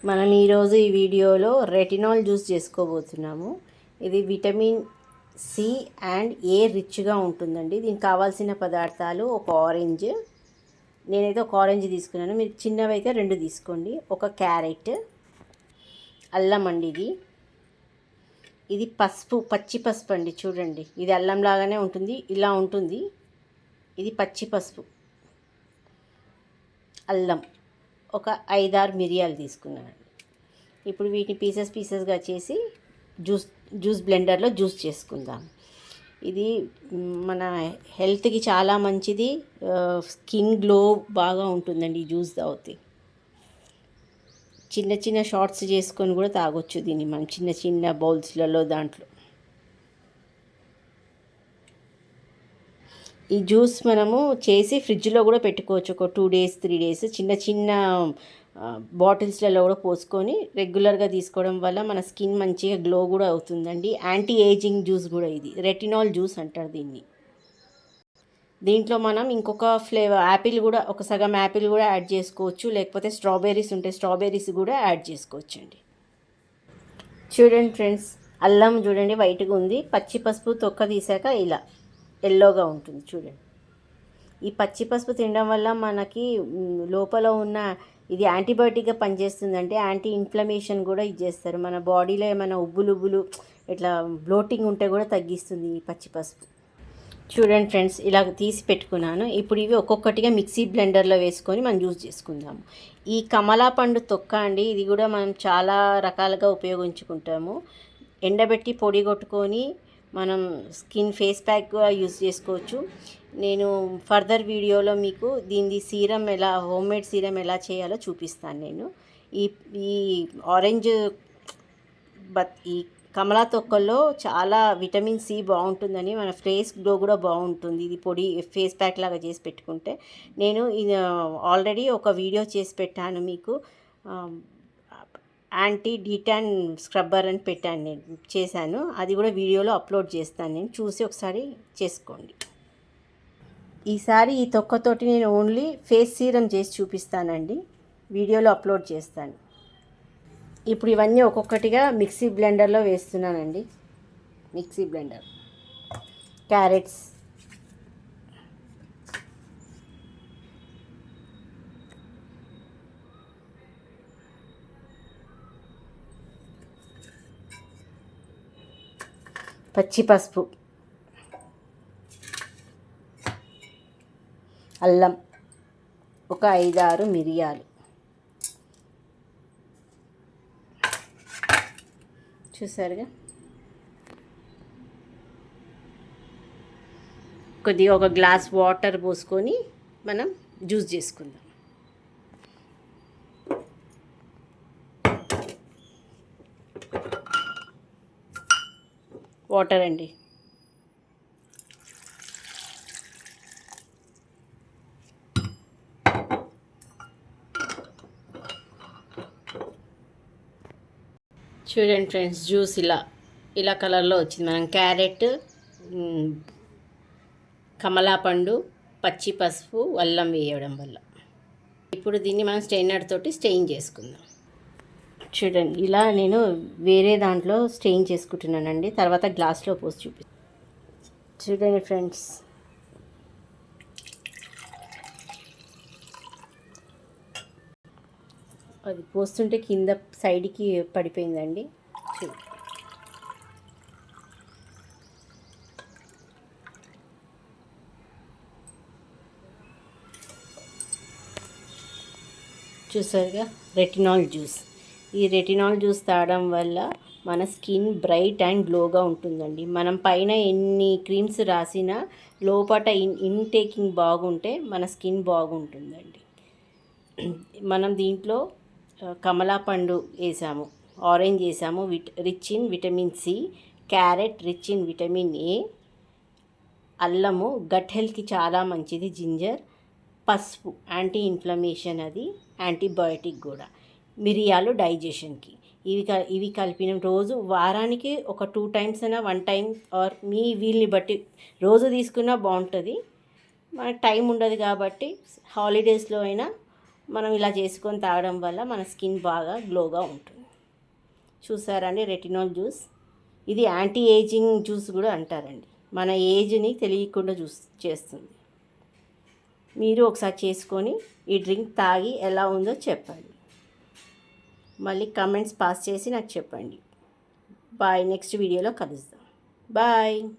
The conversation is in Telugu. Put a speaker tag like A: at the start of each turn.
A: మనం ఈరోజు ఈ వీడియోలో రెటినాల్ జ్యూస్ చేసుకోబోతున్నాము. ఇది విటమిన్ సి అండ్ ఏ రిచ్గా ఉంటుందండి. దీనికి కావాల్సిన పదార్థాలు ఒక ఆరెంజ్, నేనైతే ఒక ఆరెంజ్ తీసుకున్నాను, మీరు చిన్నవి అయితే 2 తీసుకోండి. ఒక క్యారెట్, అల్లం అండి, ఇది పసుపు, పచ్చి పసుపు అండి. చూడండి, ఇది అల్లం లాగానే ఉంటుంది, ఇలా ఉంటుంది. ఇది పచ్చి పసుపు, అల్లం, ఒక 5-6 మిరియాలు తీసుకున్నానండి. ఇప్పుడు వీటిని పీసెస్గా చేసి జ్యూస్ బ్లెండర్లో జ్యూస్ చేసుకుందాం. ఇది మన హెల్త్కి చాలా మంచిది, స్కిన్ గ్లో బాగా ఉంటుందండి ఈ జ్యూస్ తాగితే. చిన్న చిన్న షార్ట్స్ చేసుకొని కూడా తాగొచ్చు దీన్ని మనం, చిన్న చిన్న బౌల్స్లలో దాంట్లో. ఈ జ్యూస్ మనము చేసి ఫ్రిడ్జ్లో కూడా పెట్టుకోవచ్చు, ఒక 2 days 3 days. చిన్న చిన్న బాటిల్స్లలో కూడా పోసుకొని రెగ్యులర్గా తీసుకోవడం వల్ల మన స్కిన్ మంచిగా గ్లో కూడా అవుతుందండి. యాంటీ ఏజింగ్ జ్యూస్ కూడా ఇది, రెటినాల్ జ్యూస్ అంటారు దీన్ని. దీంట్లో మనం ఇంకొక ఫ్లేవర్ యాపిల్ కూడా, ఒక సగం యాపిల్ కూడా యాడ్ చేసుకోవచ్చు, లేకపోతే స్ట్రాబెర్రీస్ ఉంటే స్ట్రాబెర్రీస్ కూడా యాడ్ చేసుకోవచ్చు అండి. చూడండి ఫ్రెండ్స్, అల్లం చూడండి వైట్గా ఉంది, పచ్చి పసుపు తొక్క తీసాక ఇలా ఎల్లోగా ఉంటుంది. చూడండి, ఈ పచ్చి పసుపు తినడం వల్ల మనకి లోపల ఉన్న ఇది యాంటీబయాటిక్గా పనిచేస్తుందంటే యాంటీ ఇన్ఫ్లమేషన్ కూడా ఇచ్చేస్తారు. మన బాడీలో ఏమైనా ఉబ్బులు ఇట్లా బ్లోటింగ్ ఉంటే కూడా తగ్గిస్తుంది ఈ పచ్చి పసుపు. చూడండి ఫ్రెండ్స్, ఇలా తీసి పెట్టుకున్నాను. ఇప్పుడు ఇవి ఒక్కొక్కటిగా మిక్సీ బ్లెండర్లో వేసుకొని మనం జ్యూస్ చేసుకుందాము. ఈ కమలా పండు తొక్క అండి, ఇది కూడా మనం చాలా రకాలుగా ఉపయోగించుకుంటాము. ఎండబెట్టి పొడి కొట్టుకొని మనం స్కిన్ ఫేస్ ప్యాక్గా యూజ్ చేసుకోవచ్చు. నేను ఫర్దర్ వీడియోలో మీకు దీని సీరం ఎలా, హోమ్మేడ్ సీరం ఎలా చేయాలో చూపిస్తాను నేను. ఈ ఆరెంజ్ ఈ కమలా తొక్కల్లో చాలా విటమిన్ సి బాగుంటుందని, మన ఫేస్ గ్లో కూడా బాగుంటుంది. ఇది పొడి ఫేస్ ప్యాక్ లాగా చేసి పెట్టుకుంటే, నేను ఇది ఆల్రెడీ ఒక వీడియో చేసి పెట్టాను మీకు, యాంటీ డీటాన్ స్క్రబ్బర్ అని పెట్టాను, నేను చేశాను. అది కూడా వీడియోలో అప్లోడ్ చేస్తాను, నేను చూసి ఒకసారి చేసుకోండి. ఈసారి ఈ తొక్కతోటి నేను ఓన్లీ ఫేస్ సీరం చేసి చూపిస్తానండి, వీడియోలో అప్లోడ్ చేస్తాను. ఇప్పుడు ఇవన్నీ ఒక్కొక్కటిగా మిక్సీ బ్లెండర్లో వేస్తున్నానండి. మిక్సీ బ్లెండర్, క్యారెట్స్, పచ్చి పసుపు, అల్లం, ఒక 5-6 మిరియాలు, చూసారుగా. కొద్దిగా ఒక గ్లాస్ వాటర్ పోసుకొని మనం జ్యూస్ చేసుకుందాం. వాటర్ అండి, చూడండి ఫ్రెండ్స్, జ్యూస్ ఇలా కలర్లో వచ్చింది. మనం క్యారెట్, కమలా పండు, పచ్చి పసుపు, అల్లం వేయడం వల్ల. ఇప్పుడు దీన్ని మనం స్టెయినర్ తోటి స్టెయిన్ చేసుకుందాం. చూడండి, ఇలా నేను వేరే దాంట్లో స్టెయిన్ చేసుకుంటున్నానండి, తర్వాత గ్లాస్లో పోసి చూపిస్తాను. చూడండి ఫ్రెండ్స్, అది పోస్తుంటే కింద సైడ్కి పడిపోయిందండి. చూసారుగా, రెటినాల్ జ్యూస్. ఈ రెటినాల్ జ్యూస్ తాగడం వల్ల మన స్కిన్ బ్రైట్ అండ్ గ్లోగా ఉంటుందండి. మనం పైన ఎన్ని క్రీమ్స్ రాసినా లోపల ఇన్టేకింగ్ బాగుంటే మన స్కిన్ బాగుంటుందండి. మనం దీంట్లో కమలా పండు వేసాము, ఆరెంజ్ వేసాము, rich in vitamin C, carrot rich in vitamin A, అల్లము గట్ హెల్త్కి చాలా మంచిది, జింజర్, పసుపు యాంటీ ఇన్ఫ్లమేషన్, అది యాంటీబయాటిక్ కూడా, మిరియాలు డైజెషన్కి. ఇవి కలిపిన రోజు వారానికి ఒక 2 times అయినా, 1 time ఆర్ మీ వీల్ని బట్టి రోజు తీసుకున్నా బాగుంటుంది. మనకు టైం ఉండదు కాబట్టి హాలిడేస్లో అయినా మనం ఇలా చేసుకొని తాగడం వల్ల మన స్కిన్ బాగా గ్లోగా ఉంటుంది. చూసారండి రెటినాల్ జ్యూస్. ఇది యాంటీ ఏజింగ్ జ్యూస్ కూడా అంటారండి. మన ఏజ్ని తెలియకుండా చేస్తుంది. మీరు ఒకసారి చేసుకొని ఈ డ్రింక్ తాగి ఎలా ఉందో చెప్పండి. మళ్ళీ కమెంట్స్ పాస్ చేసి నాకు చెప్పండి. బాయ్. నెక్స్ట్ వీడియోలో కలుద్దాం. బాయ్.